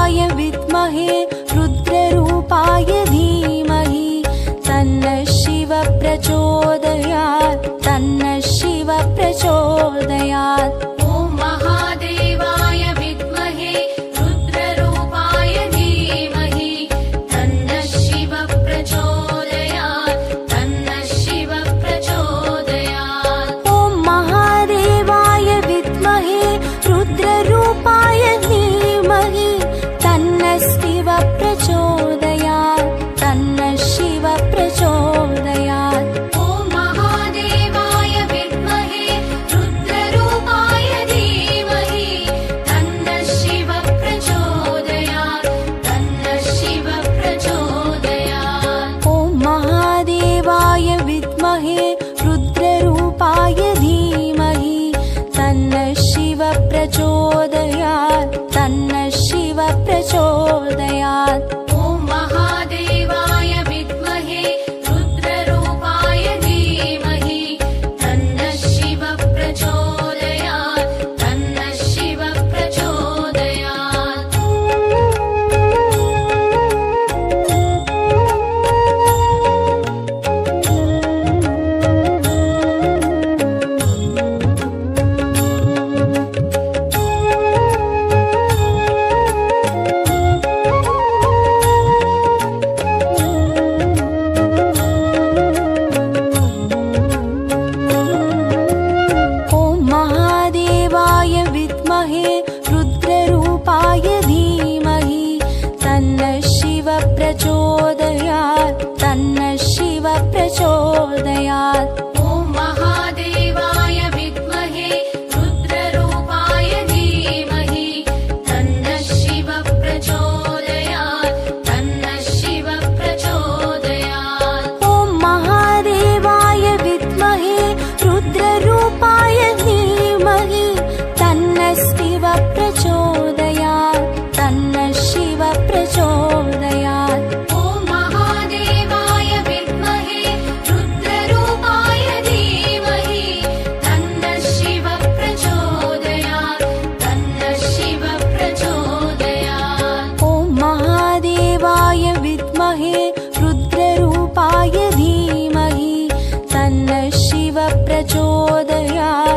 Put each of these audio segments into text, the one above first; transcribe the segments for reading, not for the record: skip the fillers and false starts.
विद्महे रुद्ररूपाय धीमहि तन्नः शिव प्रचोदयात् तन्नः शिव प्रचोदयात्। ॐ महादेवाय विद्महे रुद्ररूपाय धीमहि तन्नः शिव प्रचोदयात् तन्नः शिव प्रचोदयात्। ॐ महादेवाय विद्महे रुद्ररूपाय धीमहि तन्नः शिव प्रचोदयात् तन्नः शिव प्रचोदयात्। ॐ महादेवाय विद्महे रुद्ररूपाय धीमहि तन्नः शिव प्रचोदयात् तन्नः शिव प्रचोदयात्। ॐ महादेवाय विद्महे रुद्ररूपाय धीमहि तन्नः शिव प्रचोदयात् तन्नः शिव प्रचोदयात्। ॐ महादेवाय विद्महे रुद्ररूपाय धीमहि तन्नः शिव प्रचोदयात् तन्नः शिव प्रचोदयात्। ॐ महादेवाय विद्महे रुद्ररूपाय धीमहि तन्नः शिव प्रचोदयात् तन्नः शिव प्रचोदयात्। ॐ महादेवाय विद्महे रुद्ररूपाय धीमहि तन्नः शिव प्रचोदयात् तन्नः शिव प्रचोदयात्। ॐ महादेवाय विद्महे रुद्ररूपाय धीमहि तन्नः शिव प्रचोदयात् तन्नः शिव प्रचोदयात्। ॐ महादेवाय विद्महे रुद्ररूपाय धीमहि तन्नः शिव प्रचोदयात् तन्नः शिव प्रचोदयात्। ॐ महादेवाय विद्महे रुद्ररूपाय धीमहि तन्नः शिव प्रचोदयात्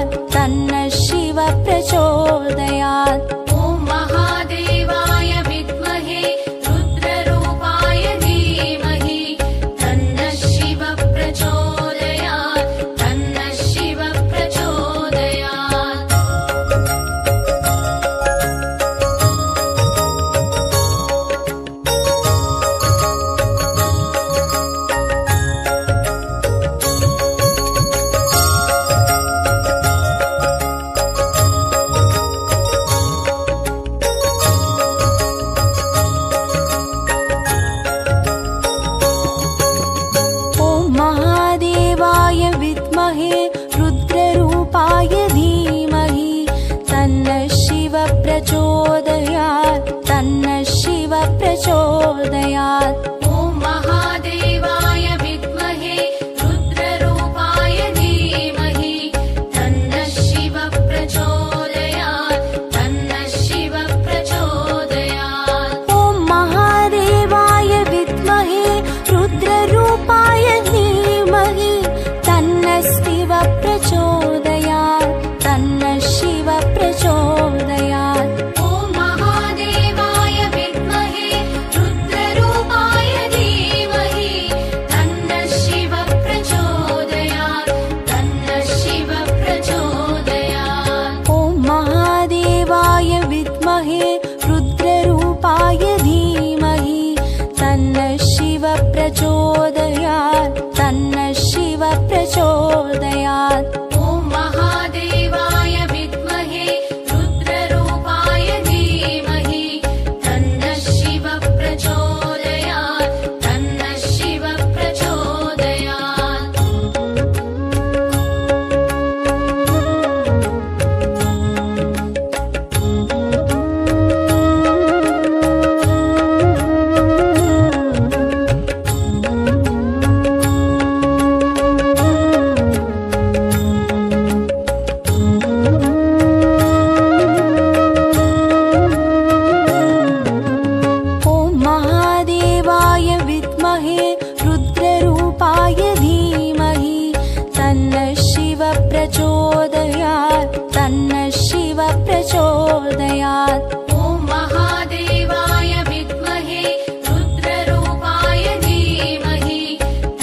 प्रचोदयात् तन्नः शिव प्रचोदयात्। ॐ महादेवाय विद्महे रुद्ररूपाय धीमहि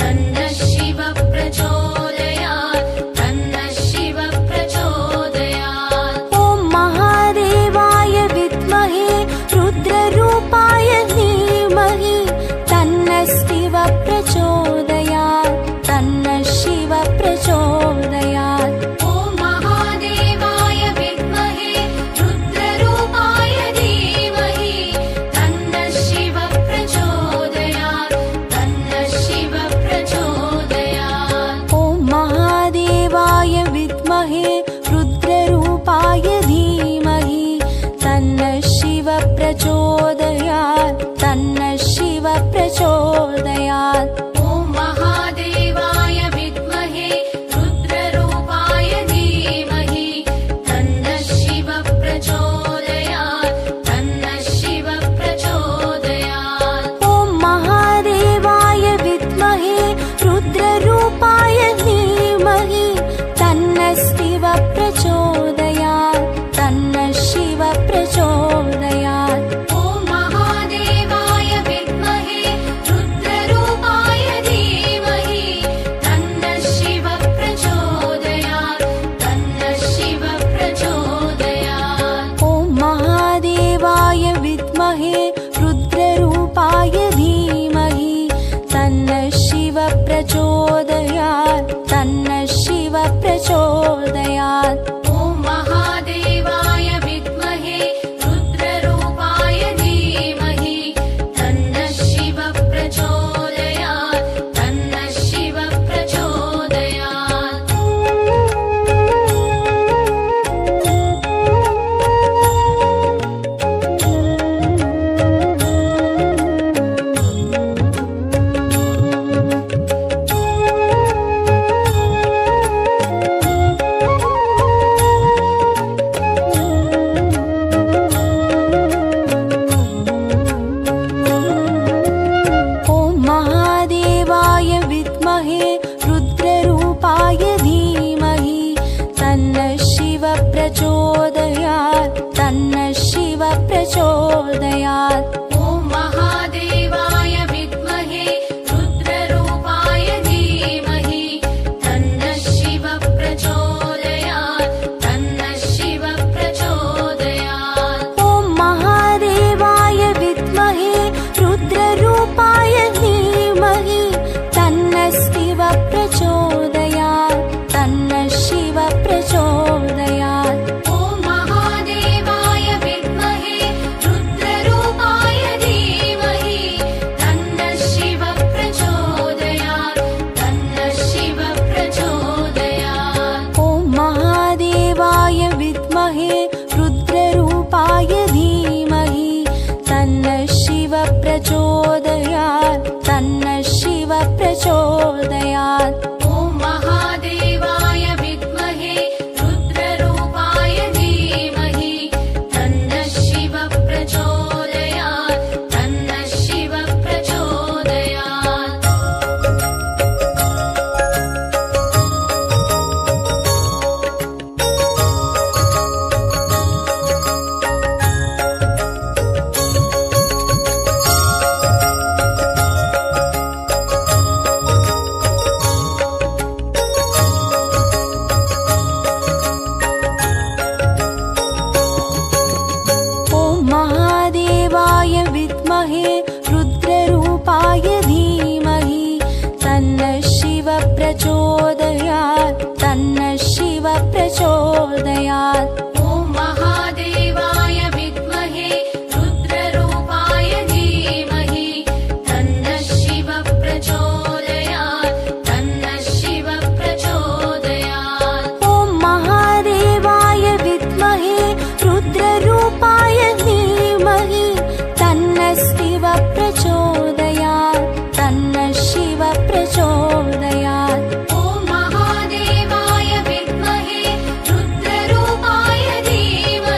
तन्नः शिव प्रचोदयात् तन्नः शिव प्रचोदयात्। ॐ महादेवाय विद्महे रुद्ररूपाय धीमहि तन्नः शिव प्रचोदयात् तन्नः शिव प्रचोदयात्। ॐ महादेवाय विद्महे रुद्ररूपाय धीमहि तन्नः शिव प्रचोदयात् तन्नः शिव प्रचोदयात्। ॐ महादेवाय विद्महे रुद्ररूपाय धीमहि तन्नः शिव प्रचोदयात् तन्नः शिव प्रचोदयात्। ॐ महादेवाय विद्महे रुद्ररूपाय धीमहि तन्नः शिव प्रचोदयात् तन्नः शिव प्रचोदयात्। ॐ महादेवाय विद्महे रुद्ररूपाय धीमहि तन्नः शिव प्रचोदयात् तन्नः शिव प्रचोदयात्। ॐ महादेवाय विद्महे रुद्ररूपाय धीमहि तन्नः शिव प्रचोदयात् तन्नः शिव प्रचोदयात्। ॐ महादेवाय विद्महे रुद्ररूपाय धीमहि तन्नः शिव प्रचोदयात् तन्नः शिव प्रचोदयात्। ॐ महादेवाय विद्महे रुद्ररूपाय धीमहि तन्नः शिव प्रचोदयात् तन्नः शिव प्रचोदयात्। ॐ महादेवाय विद्महे रुद्ररूपाय धीमहि तन्नः शिव प्रचोदयात् तन्नः शिव प्रचोदयात्। ॐ महादेवाय विद्महे रुद्ररूपाय धीमहि तन्नः शिव प्रचोदयात् तन्नः शिव प्रचोदयात्। ॐ महादेवाय विद्महे रुद्ररूपाय धीमहि तन्नः शिव प्रचोदयात् तन्नः शिव प्रचोदयात्। ॐ महादेवाय विद्महे रुद्ररूपाय धीमहि तन्नः शिव प्रचोदयात् तन्नः शिव प्रचोदयात्। ॐ महादेवाय विद्महे रुद्ररूपाय धीमहि तन्नः शिव प्रचोदयात् तन्नः शिव प्रचोदयात्। ॐ महादेवाय विद्महे रुद्ररूपाय धीमहि तन्नः शिव प्रचोदयात् तन्नः शिव प्रचोदयात्। ॐ महादेवाय विद्महे रुद्ररूपाय धीमहि तन्नः शिव प्रचोदयात् तन्नः शिव प्रचोदयात्। ॐ महादेवाय विद्महे रुद्ररूपाय धीमहि तन्नः शिव प्रचोदयात् तन्नः शिव प्रचोदयात्। ॐ महादेवाय विद्महे रुद्ररूपाय धीमहि तन्नः शिव प्रचोदयात् तन्नः शिव प्रचोदयात्। ॐ महादेवाय विद्महे रुद्ररूपाय धीमहि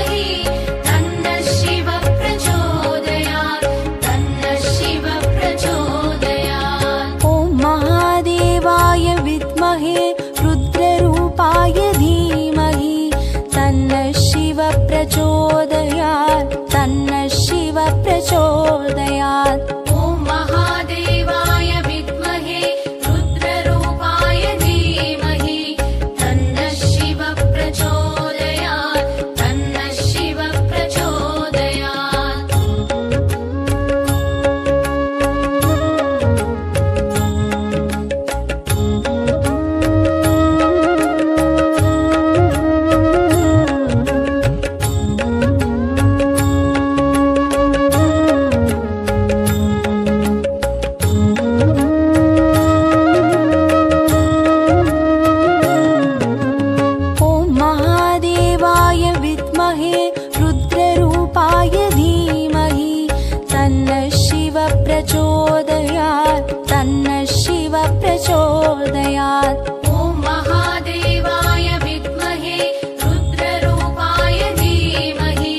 प्रचोदयात् तन्नः शिव प्रचोदयात्। ॐ महादेवाय विद्महे रुद्ररूपाय धीमहि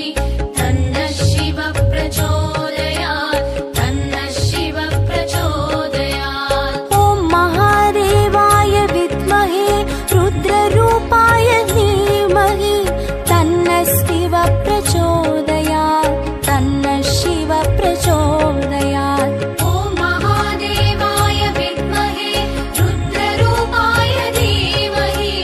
तन्नः शिव प्रचोदयात् तन्नः शिव प्रचोदयात्। ॐ महादेवाय विद्महे रुद्ररूपाय धीमहि तन्नः शिव प्रचोदयात् तन्नः शिव प्रचोदयात्। ॐ महादेवाय विद्महे रुद्ररूपाय धीमहि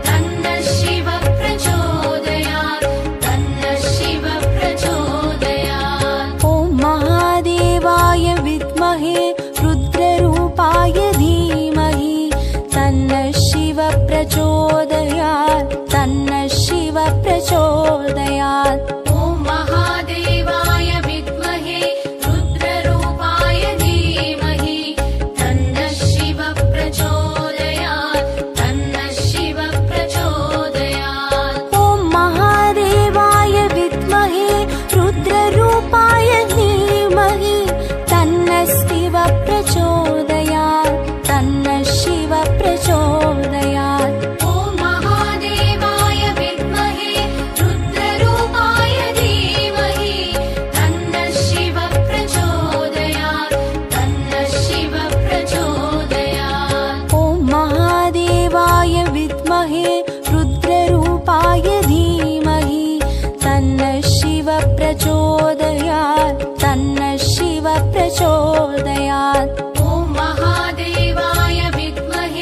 तन्नः शिव प्रचोदयात् तन्नः शिव प्रचोदयात्। ॐ महादेवाय विद्महे रुद्ररूपाय धीमहि तन्नः शिव प्रचोदयात् तन्नः शिव प्रचोदयात्। ॐ महादेवाय विद्महे रुद्ररूपाय धीमहि तन्नः शिव प्रचोदयात् तन्नः शिव प्रचोदयात्। ॐ महादेवाय विद्महे रुद्ररूपाय धीमहि तन्नः शिव प्रचोदयात् तन्नः शिव प्रचोदयात्। ॐ महादेवाय विद्महे रुद्ररूपाय धीमहि तन्नः शिव प्रचोदयात् तन्नः शिव प्रचोदयात्। ॐ महादेवाय विद्महे रुद्ररूपाय धीमहि तन्नः शिव प्रचोदयात् तन्नः शिव प्रचोदयात्। ॐ महादेवाय विद्महे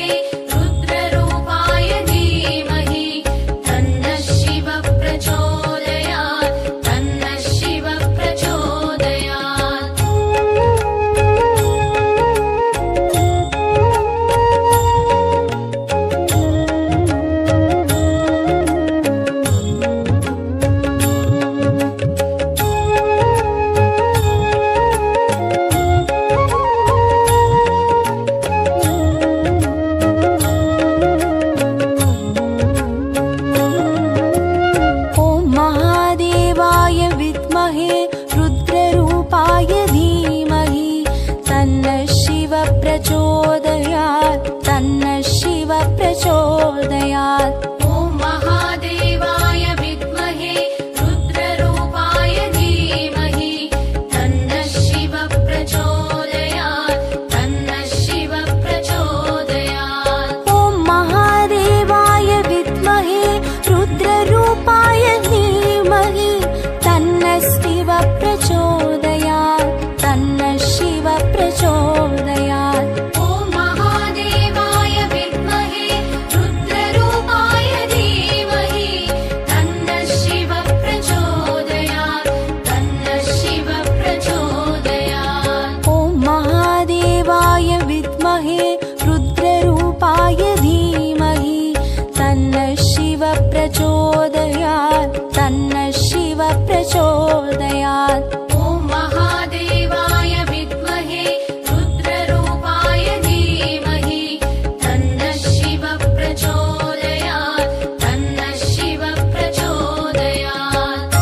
रुद्ररूपाय धीमहि तन्नः शिव प्रचोदयात् तन्नः शिव प्रचोदयात्। ॐ महादेवाय विद्महे रुद्ररूपाय धीमहि तन्नः शिव प्रचोदयात् तन्नः शिव प्रचोदयात्। ॐ महादेवाय विद्महे रुद्ररूपाय धीमहि तन्नः शिव प्रचोदयात् तन्नः शिव प्रचोदयात्। ॐ महादेवाय विद्महे रुद्ररूपाय धीमहि तन्नः शिव प्रचोदयात् तन्नः शिव प्रचोदयात्। ॐ महादेवाय विद्महे रुद्ररूपाय धीमहि तन्नः शिव प्रचोदयात् तन्नः शिव प्रचोदयात्। ॐ महादेवाय विद्महे रुद्ररूपाय धीमहि तन्नः शिव प्रचोदयात् तन्नः शिव प्रचोदयात्। ॐ महादेवाय विद्महे रुद्ररूपाय धीमहि तन्नः शिव प्रचोदयात् तन्नः शिव प्रचोदयात्।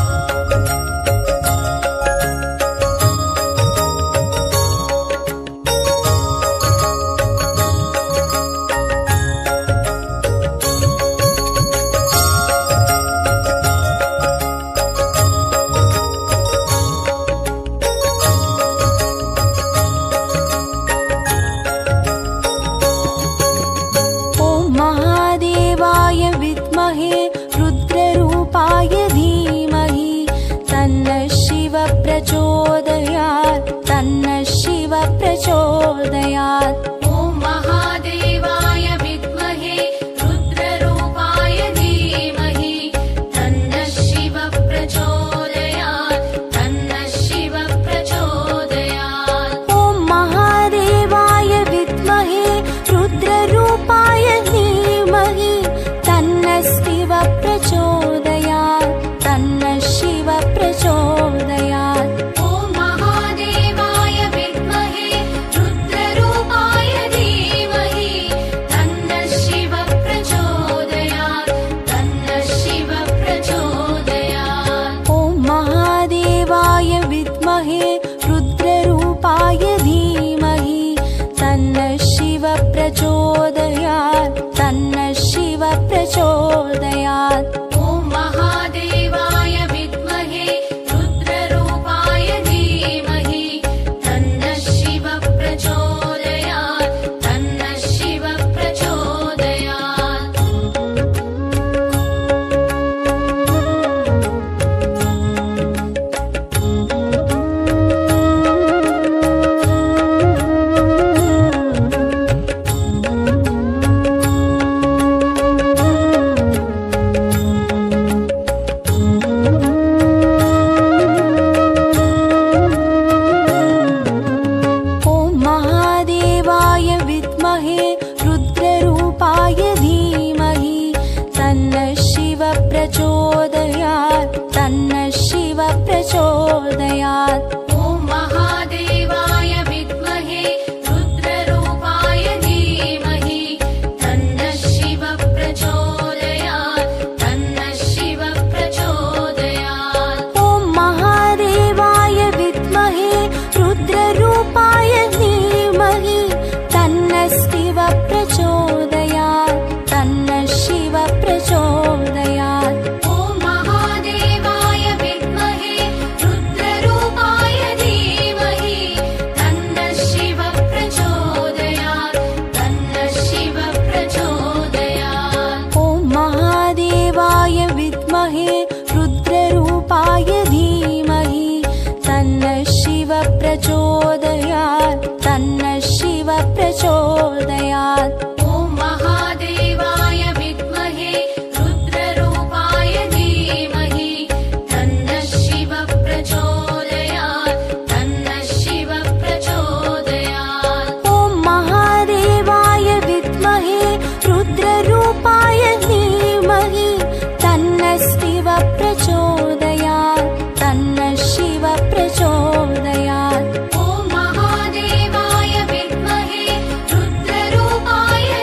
ॐ महादेवाय विद्महे रुद्ररूपाय धीमहि तन्नः शिव प्रचोदयात् तन्नः शिव प्रचोदयात्। ॐ महादेवाय विद्महे रुद्ररूपाय धीमहि तन्नः शिव प्रचोदयात् तन्नः शिव प्रचोदयात्। ॐ महादेवाय विद्महे रुद्ररूपाय धीमहि तन्नः शिव प्रचोदयात् तन्नः शिव प्रचोदयात्। ॐ महादेवाय विद्महे रुद्ररूपाय प्रचोदयात्। ॐ महादेवाय विद्महे रुद्ररूपाय धीमहि तन्नः शिवः प्रचोदयात् तन्नः शिवः प्रचोदयात्। प्रचोदयात्। ॐ महादेवाय विद्महे रुद्ररूपाय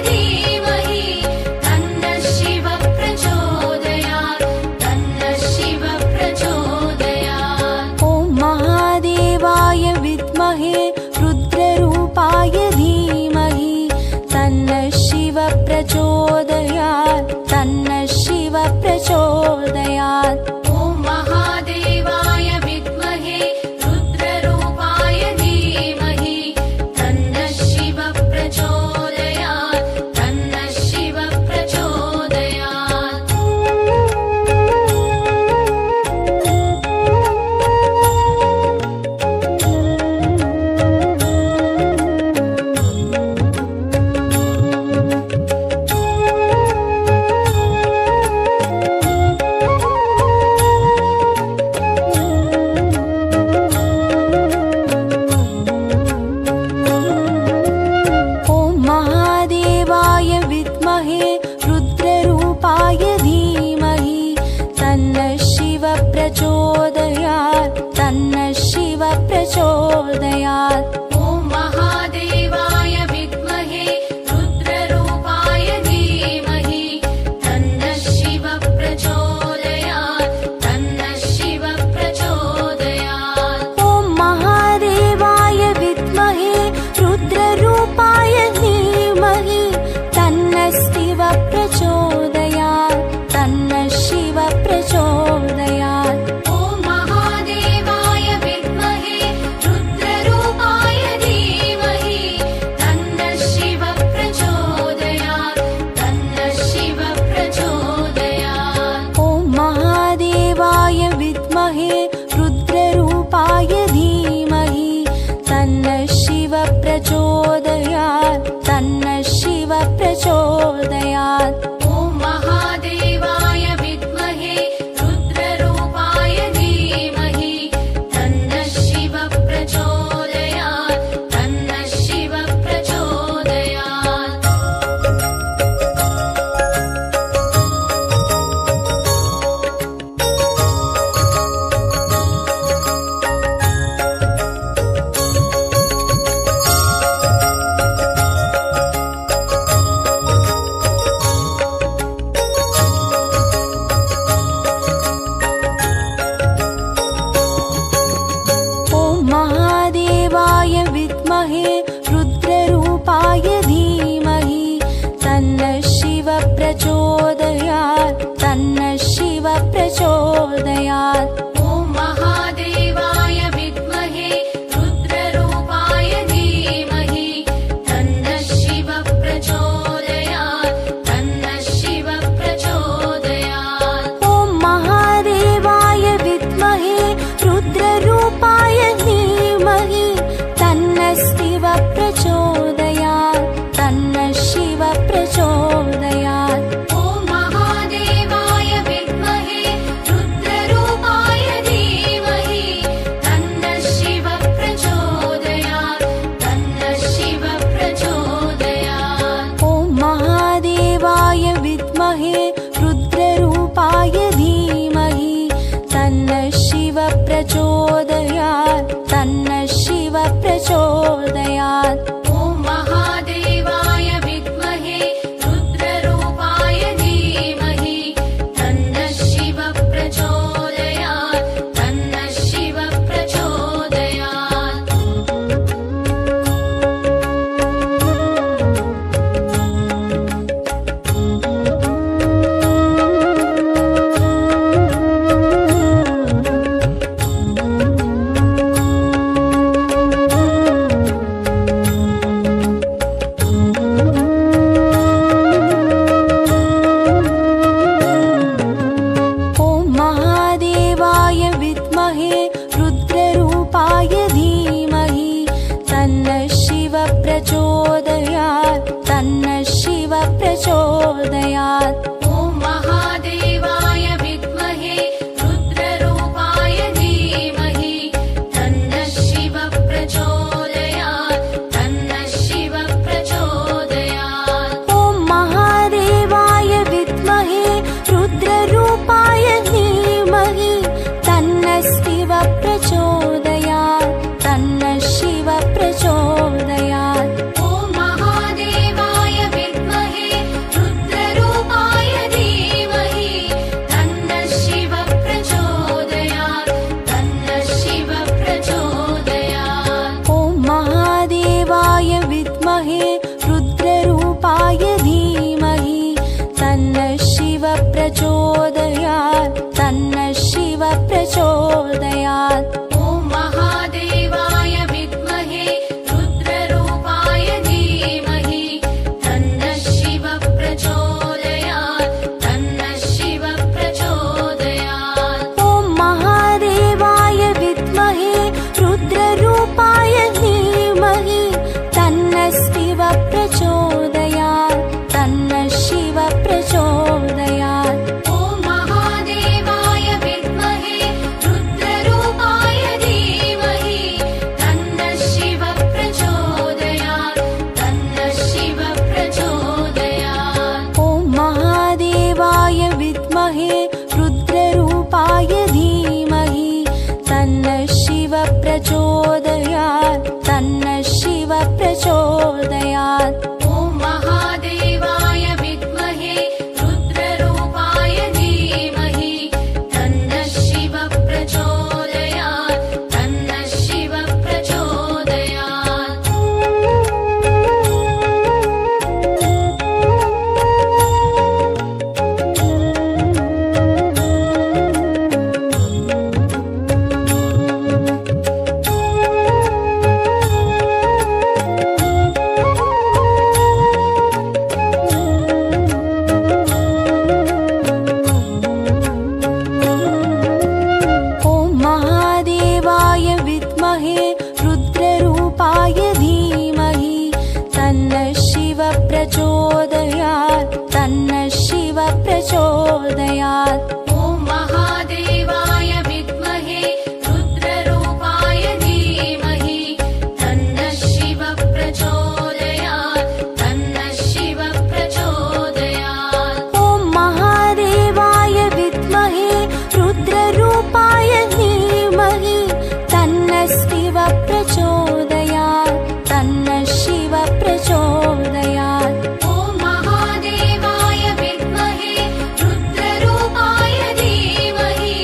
विद्महे रुद्ररूपाय धीमहि तन्नः शिवः प्रचोदयात् तन्नः शिवः प्रचोदयात्। ॐ महादेवाय विद्महे रुद्ररूपाय धीमहि तन्नः शिवः प्रचोदयात् तन्नः शिवः प्रचोदयात्। ॐ महादेवाय विद्महे रुद्ररूपाय धीमहि तन्नः शिवः प्रचोदयात् तन्नः शिवः प्रचोदयात्। ॐ महादेवाय विद्महे रुद्ररूपाय धीमहि तन्नः शिवः प्रचोदयात् तन्नः शिवः प्रचोदयात्। ॐ महादेवाय विद्महे रुद्ररूपाय धीमहि तन्नः शिवः प्रचोदयात् तन्नः शिवः प्रचोदयात्। ॐ महादेवाय विद्महे रुद्ररूपाय धीमहि तन्नः शिवः प्रचोदयात् तन्नः शिवः प्रचोदयात्। ॐ महादेवाय विद्महे रुद्ररूपाय धीमहि तन्नः शिवः प्रचोदयात् तन्नः शिवः प्रचोदयात्। ॐ महादेवाय विद्महे रुद्ररूपाय धीमहि तन्नः शिवः प्रचोदयात् तन्नः शिवः प्रचोदयात्। ॐ महादेवाय विद्महे रुद्ररूपाय धीमहि तन्नः शिवः प्रचोदयात् तन्नः शिवः प्रचोदयात्। ॐ महादेवाय विद्महे रुद्ररूपाय धीमहि तन्नः शिवः प्रचोदयात् तन्नः शिवः प्रचोदयात्। ॐ महादेवाय विद्महे रुद्ररूपाय धीमहि तन्नः शिवः प्रचोदयात् तन्नः शिवः प्रचोदयात्। ॐ महादेवाय विद्महे रुद्ररूपाय धीमहि तन्नः शिवः प्रचोदयात् तन्नः शिवः प्रचोदयात्। ॐ महादेवाय विद्महे रुद्ररूपाय धीमहि तन्नः शिवः प्रचोदयात् तन्नः शिवः प्रचोदयात्। ॐ महादेवाय विद्महे रुद्ररूपाय धीमहि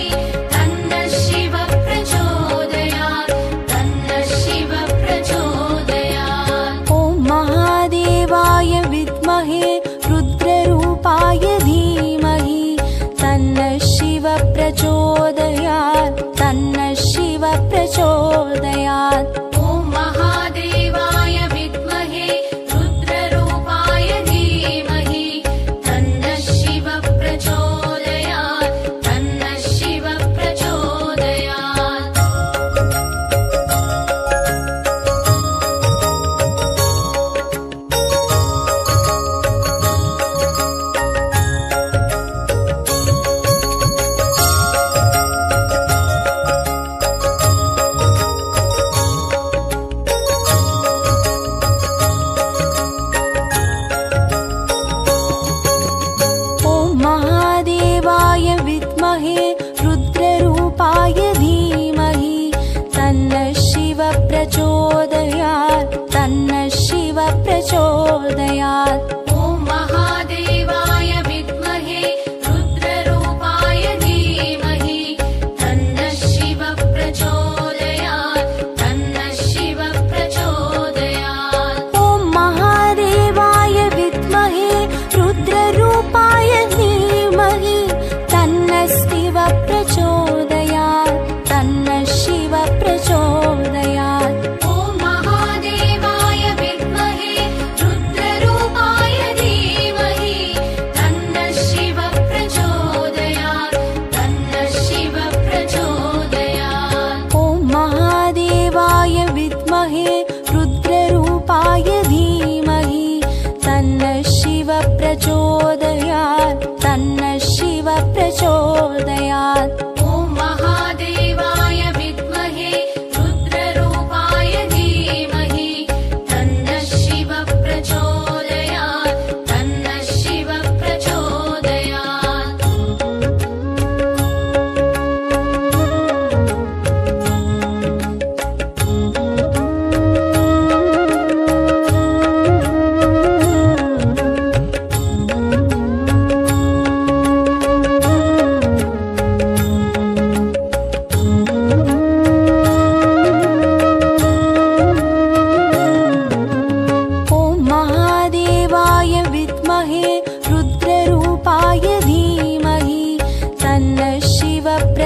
तन्नः शिवः प्रचोदयात् तन्नः शिवः प्रचोदयात्। ॐ महादेवाय विद्महे रुद्ररूपाय धीमहि तन्नः शिवः प्रचोदयात् तन्नः शिवः प्रचोदयात्। ॐ महादेवाय विद्महे रुद्ररूपाय धीमहि तन्नः शिवः प्रचोदयात् तन्नः शिवः प्रचोदयात्।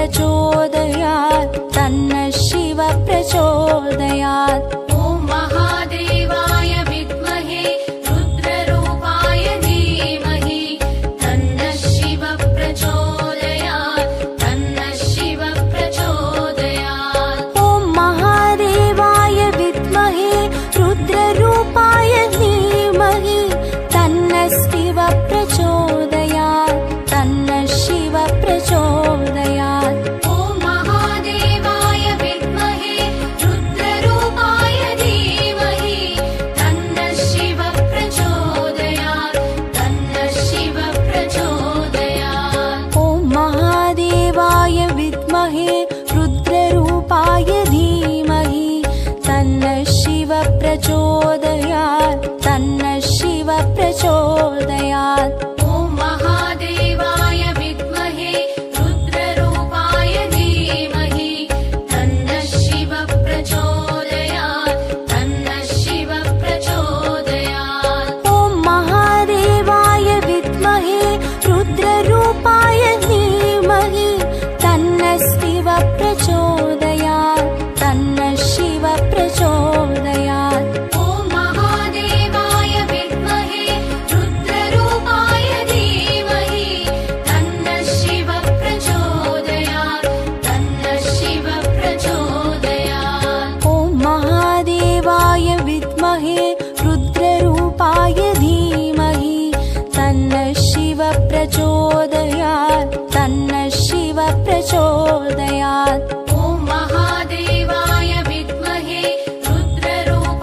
प्रचोदयात् तन्नः शिव प्रचोदयात् ॐ महादेवाय विद्महे रुद्ररूपाय धीमहि तन्नः शिव प्रचोदयात् तन्नः शिव प्रचोदयात् ॐ महादेवाय विद्महे रुद्ररूपाय धीमहि तन्नः शिव प्रचोदयात् तन्नः शिव प्रचोदयात् ॐ महादेवाय विद्महे रुद्ररूपाय धीमहि तन्नः शिव प्रचोदयात् तन्नः शिव प्रचोदयात् ॐ महादेवाय विद्महे रुद्ररूपाय धीमहि तन्नः शिव प्रचोदयात् तन्नः शिव प्रचोदयात् ॐ महादेवाय विद्महे रुद्ररूपाय धीमहि तन्नः शिव प्रचोदयात् तन्नः शिव प्रचोदयात् ॐ महादेवाय विद्महे रुद्ररूपाय धीमहि तन्नः शिव प्रचोदयात् तन्नः शिव प्रचोदयात् ॐ महादेवाय विद्महे रुद्ररूपाय धीमहि तन्नः शिव प्रचोदयात् तन्नः शिव प्रचोदयात् ॐ महादेवाय विद्महे रुद्ररूपाय धीमहि तन्नः शिव प्रचोदयात् तन्नः शिव प्रचोदयात् ॐ महादेवाय विद्महे रुद्ररूपाय धीमहि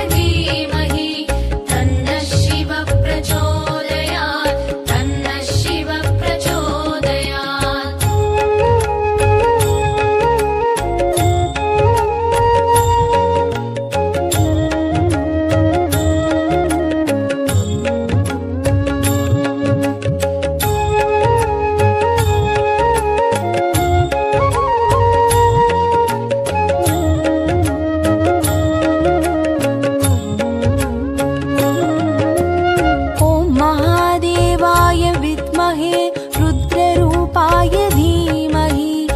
तन्नः शिव प्रचोदयात् तन्नः शिव प्रचोदयात् ॐ महादेवाय विद्महे रुद्ररूपाय धीमहि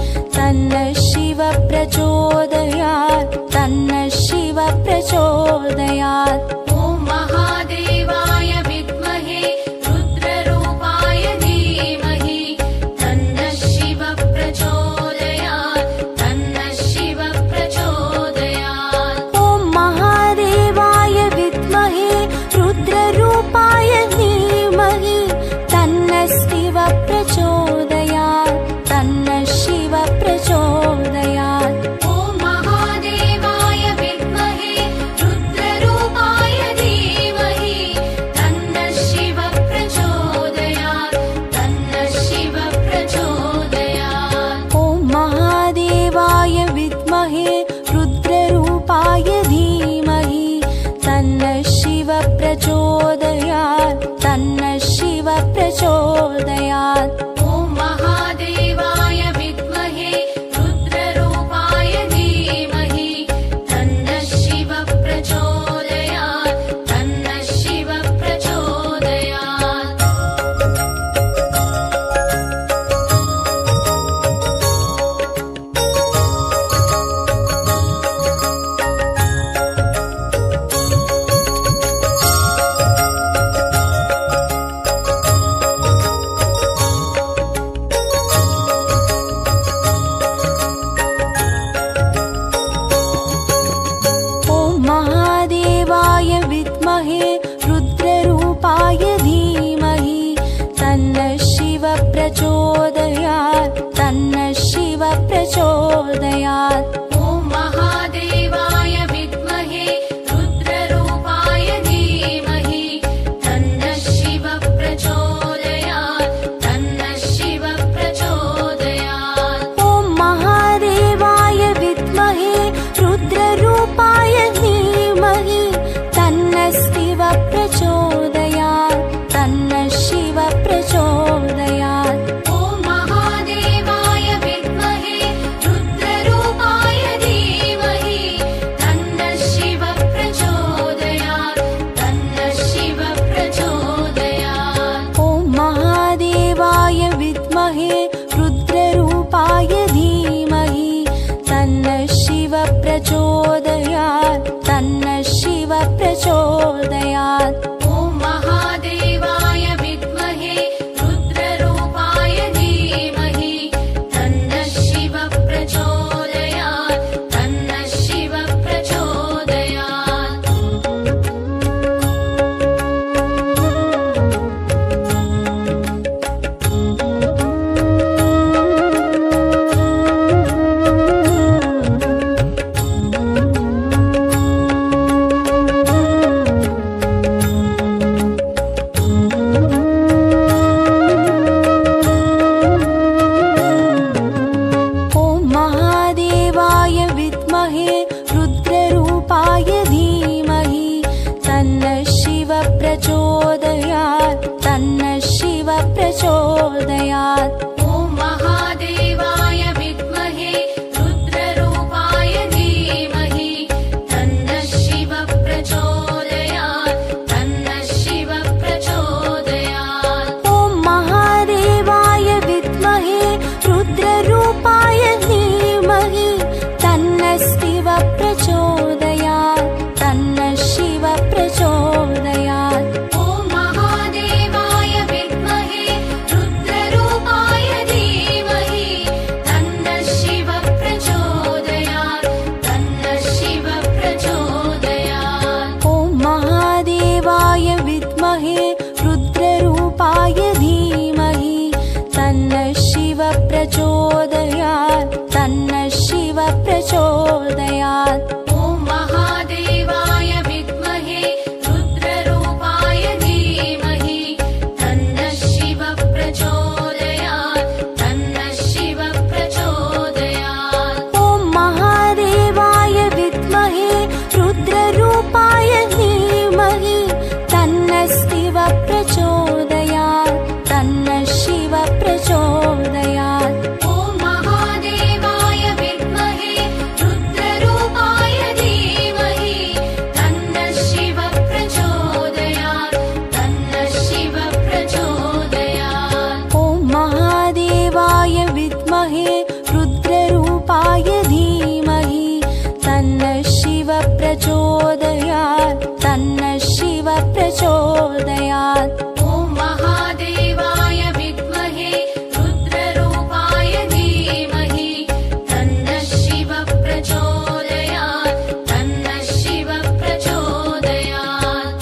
तन्नः शिव प्रचोदयात् तन्नः शिव प्रचोदयात् ॐ महादेवाय विद्महे रुद्ररूपाय धीमहि तन्नः शिव प्रचोदयात् तन्नः शिव प्रचोदयात् ॐ महादेवाय विद्महे रुद्ररूपाय धीमहि तन्नः शिव प्रचोदयात् तन्नः शिव प्रचोदयात् ॐ महादेवाय विद्महे रुद्ररूपाय धीमहि तन्नः शिव प्रचोदयात् तन्नः शिव प्रचोदयात् ॐ महादेवाय विद्महे रुद्ररूपाय धीमहि तन्नः शिव प्रचोदयात् तन्नः शिव प्रचोदयात् ॐ महादेवाय विद्महे रुद्ररूपाय धीमहि तन्नः शिव प्रचोदयात् तन्नः शिव प्रचोदयात् ॐ महादेवाय विद्महे रुद्ररूपाय धीमहि तन्नः शिव प्रचोदयात् तन्नः शिव प्रचोदयात् ॐ महादेवाय विद्महे रुद्ररूपाय धीमहि तन्नः शिव प्रचोदयात् तन्नः शिव प्रचोदयात् ॐ महादेवाय विद्महे रुद्ररूपाय धीमहि तन्नः शिव प्रचोदयात् तन्नः शिव प्रचोदयात् ॐ महादेवाय विद्महे रुद्ररूपाय प्रचोदयात्। ॐ महादेवाय विद्महे रुद्ररूपाय धीमहि तन्नः शिवः प्रचोदयात् तन्नः शिवः प्रचोदयात्। ॐ महादेवाय विद्महे रुद्ररूपाय धीमहि तन्नः शिवः प्रचोदयात् तन्नः शिवः प्रचोदयात्। ॐ महादेवाय विद्महे रुद्ररूपाय धीमहि तन्नः शिवः प्रचोदयात् तन्नः शिवः प्रचोदयात्। ॐ महादेवाय विद्महे रुद्ररूपाय धीमहि तन्नः शिवः प्रचोदयात् तन्नः शिवः प्रचोदयात्। ॐ महादेवाय विद्महे रुद्ररूपाय धीमहि तन्नः शिवः प्रचोदयात् तन्नः शिवः प्रचोदयात्। ॐ महादेवाय विद्महे रुद्ररूपाय धीमहि तन्नः शिवः प्रचोदयात् तन्नः शिवः प्रचोदयात्। ॐ महादेवाय विद्महे रुद्ररूपाय धीमहि तन्नः शिवः प्रचोदयात् तन्नः शिवः प्रचोदयात्। ॐ महादेवाय विद्महे रुद्ररूपाय धीमहि तन्नः शिवः प्रचोदयात् तन्नः शिवः प्रचोदयात्। ॐ महादेवाय विद्महे रुद्ररूपाय धीमहि तन्नः शिवः प्रचोदयात् तन्नः शिवः प्रचोदयात्।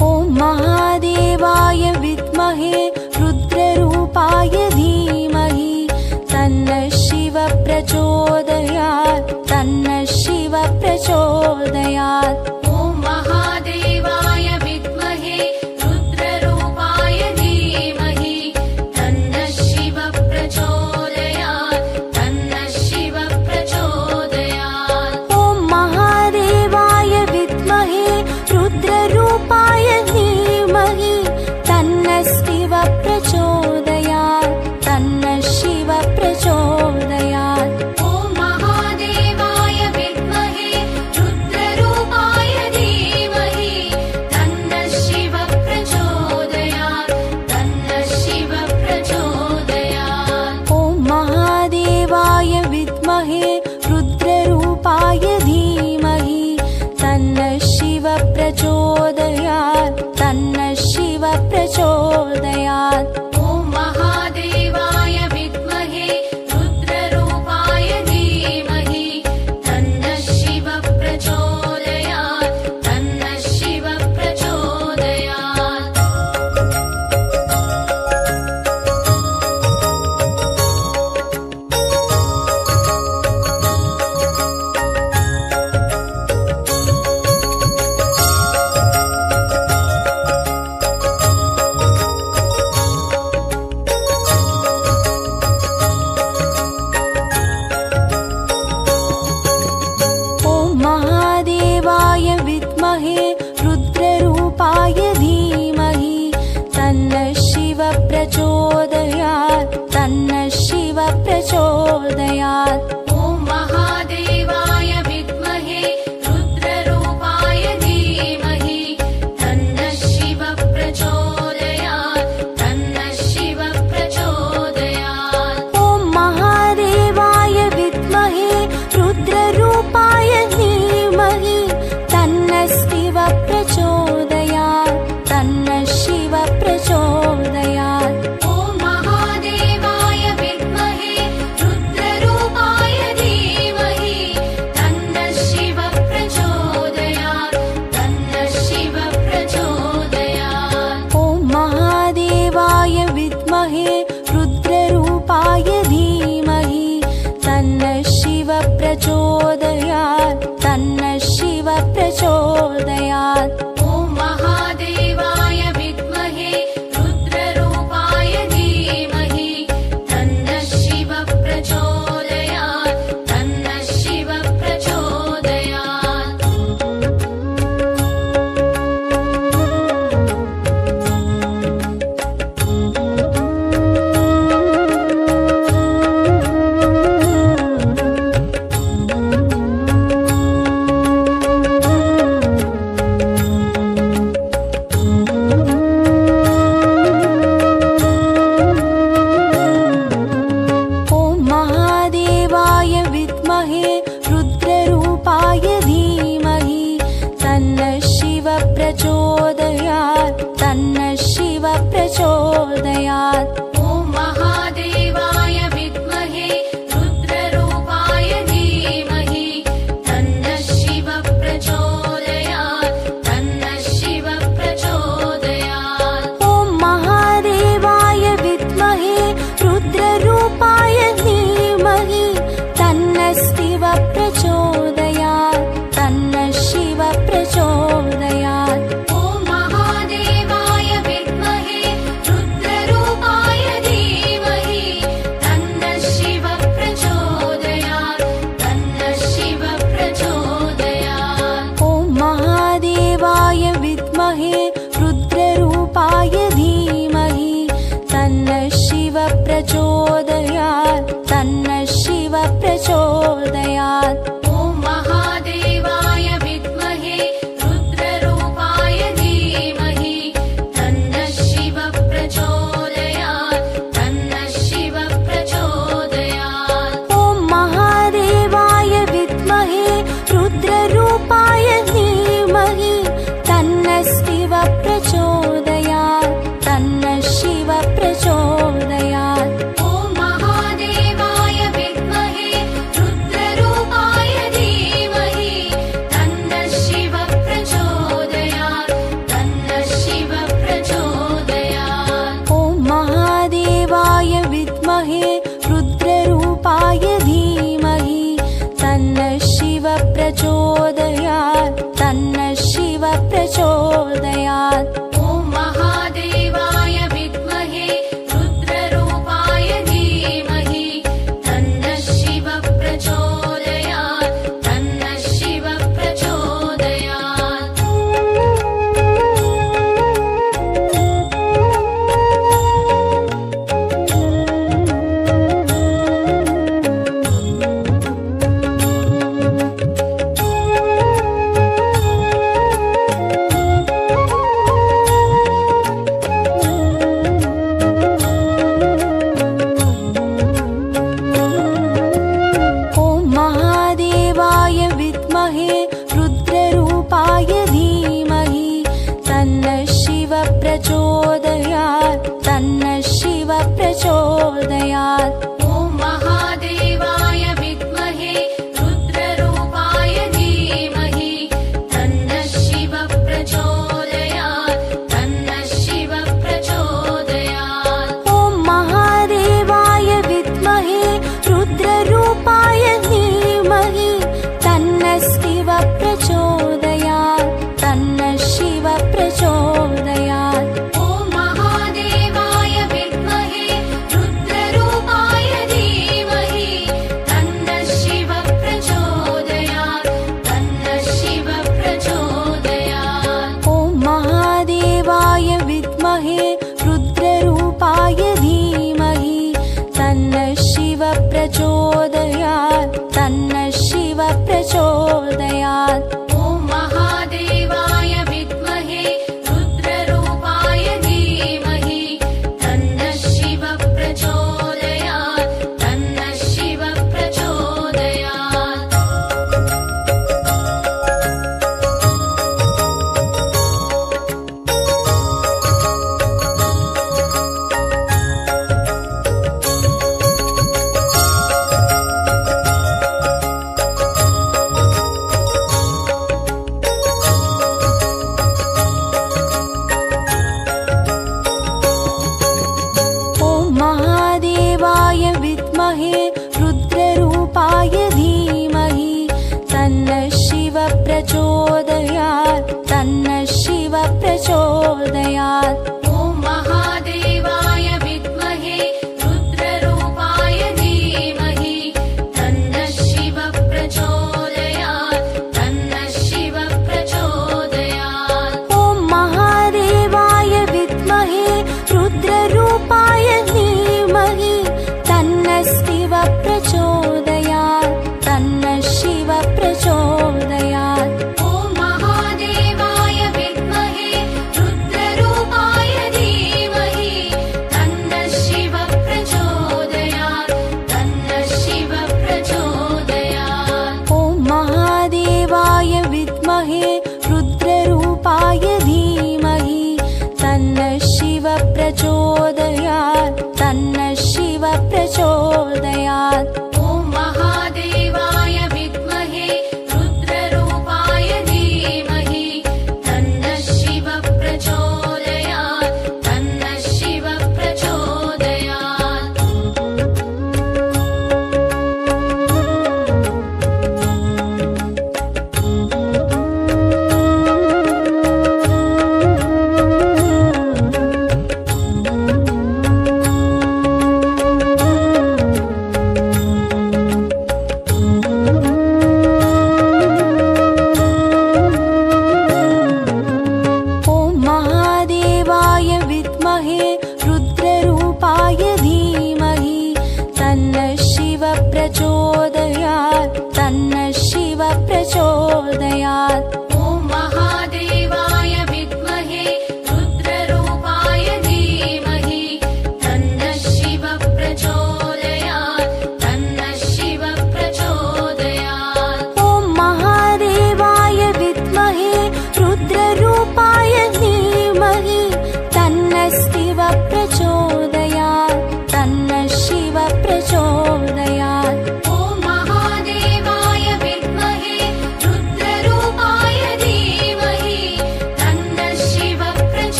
ॐ महादेवाय विद्महे रुद्ररूपाय धीमहि तन्नः शिवः प्रचोदयात् तन्नः शिवः प्रचोदयात्। ॐ महादेवाय विद्महे रुद्ररूपाय धीमहि तन्नः शिवः प्रचोदयात् तन्नः शिवः प्रचोदयात्। ॐ महादेवाय विद्महे रुद्ररूपाय धीमहि तन्नः शिवः प्रचोदयात् तन्नः शिवः प्रचोदयात्। ॐ महादेवाय विद्महे रुद्ररूपाय धीमहि तन्नः शिवः प्रचोदयात् तन्नः शिवः प्रचोदयात्। ॐ महादेवाय विद्महे रुद्ररूपाय धीमहि तन्नः शिवः प्रचोदयात् तन्नः शिवः प्रचोदयात्। ॐ महादेवाय विद्महे रुद्ररूपाय धीमहि तन्नः शिवः प्रचोदयात् तन्नः शिवः प्रचोदयात्। ॐ महादेवाय विद्महे रुद्ररूपाय धीमहि तन्नः शिवः प्रचोदयात् तन्नः शिवः प्रचोदयात्।